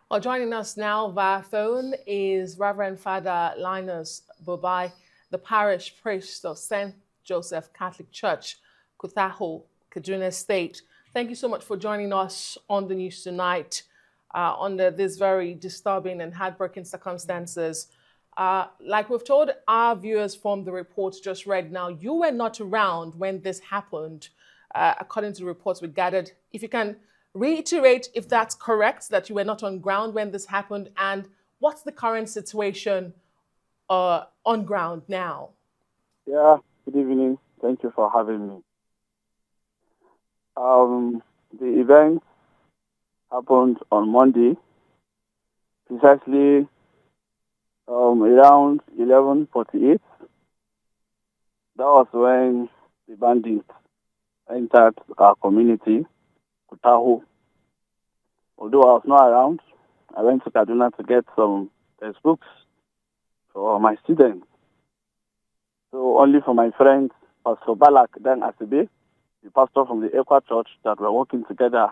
Well, joining us now via phone is Reverend Father Linus Bobai, the parish priest of St. Joseph Catholic Church, Kutaho, Kaduna State. Thank you so much for joining us on the news tonight under these very disturbing and heartbreaking circumstances. Like we've told our viewers from the reports just read now, you were not around when this happened, according to the reports we gathered. If you can reiterate if that's correct, that you were not on ground when this happened, and what's the current situation on ground now? Yeah, good evening. Thank you for having me. The event happened on Monday, precisely around 11:48. That was when the bandits entered our community, Kutahu. Although I was not around, I went to Kaduna to get some textbooks for my students. So only for my friend, Pastor Balak, then Asibe, the pastor from the Equa Church, that were working together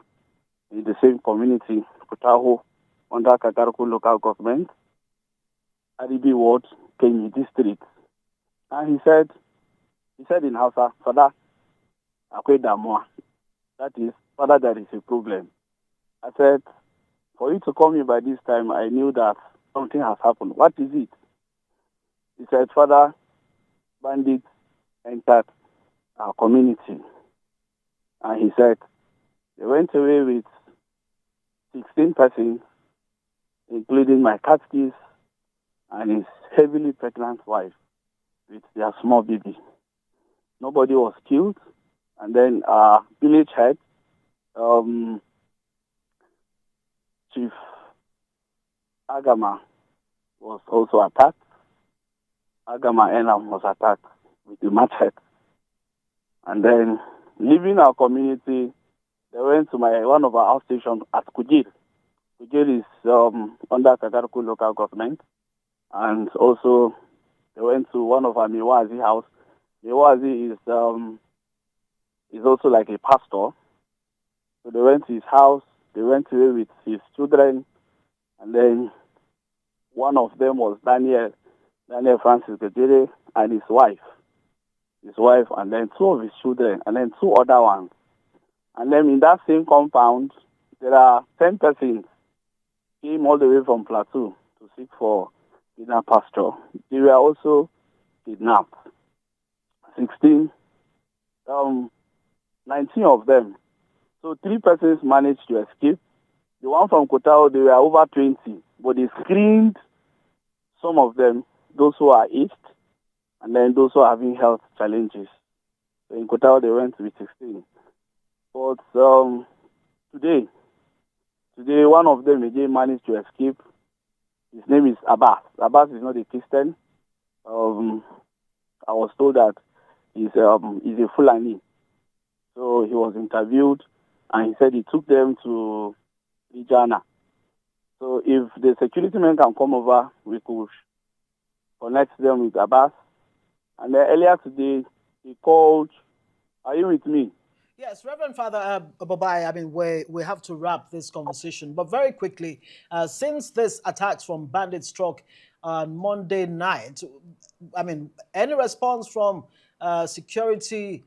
in the same community, Kutaho, under Kagarko local government, Aribi ward, Kenyi district. And he said in Hausa, Father, Akwe Damwa. That is, Father, there is a problem. I said, for you to call me by this time, I knew that something has happened. What is it? He said, Father, bandits entered our community. And he said, they went away with 16 persons, including my catechist and his heavily pregnant wife with their small baby. Nobody was killed. And then our village head, Chief Agama, was also attacked. Agama Enam was attacked with the machete. And then, leaving our community, they went to one of our outstations at Kujir. Kujir is under Kadarko local government. And also, they went to one of our Miwazi house. Miwazi is also like a pastor. So they went to his house. They went away with his children. And then one of them was Daniel Francis Gedere, and his wife, and then two of his children, and then two other ones. And then in that same compound, there are 10 persons came all the way from Plateau to seek for dinner pasture. They were also kidnapped. 16, 19 of them. So 3 persons managed to escape. The one from Kotao, they were over 20, but they screened some of them, those who are aged, and then those who are having health challenges. So in Kotao, they went with 16. But today, one of them again managed to escape. His name is Abbas. Abbas is not a Christian. I was told that he's a Fulani. So he was interviewed, and he said he took them to Lijana. So if the security men can come over, we could connect them with Abbas. And then earlier today, he called. Are you with me? Yes, Reverend Father Bobai, I mean, we have to wrap this conversation, but very quickly, since this attacks from bandit struck on Monday night, I mean, any response from security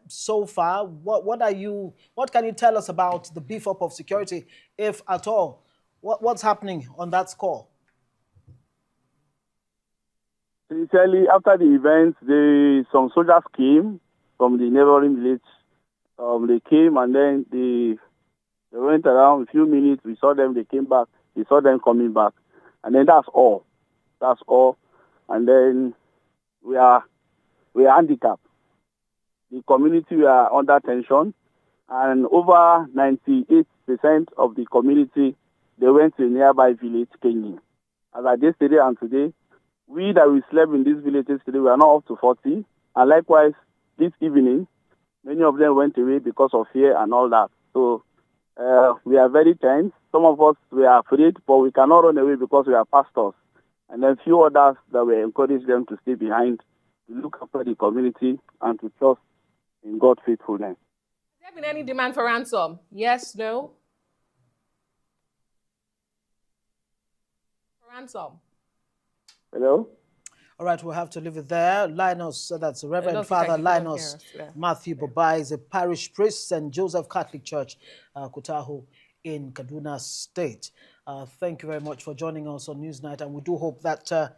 so far? What can you tell us about the beef up of security, if at all? What's happening on that score? Sincerely, after the event, some soldiers came from the neighboring village. They came and then they went around a few minutes. We saw them. They came back. We saw them coming back, and then that's all. That's all. And then we are handicapped. The community we are under tension, and over 98% of the community they went to a nearby village, Kenyi. As I did yesterday and today, we that we slept in these villages today, we are not up to 40. And likewise, this evening, many of them went away because of fear and all that. So we are very tense. Some of us, we are afraid, but we cannot run away because we are pastors. And then few others that we encourage them to stay behind, to look after the community and to trust in God's faithfulness. Has there been any demand for ransom? Yes, no? Handsome. Hello? All right, we'll have to leave it there. Linus, so that's Reverend Linus, Father thank you for Linus us, yeah. Matthew Bobai is a parish priest, St. Joseph Catholic Church, Kutaho in Kaduna State. Thank you very much for joining us on Newsnight, and we do hope that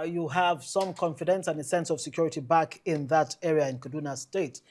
you have some confidence and a sense of security back in that area in Kaduna State.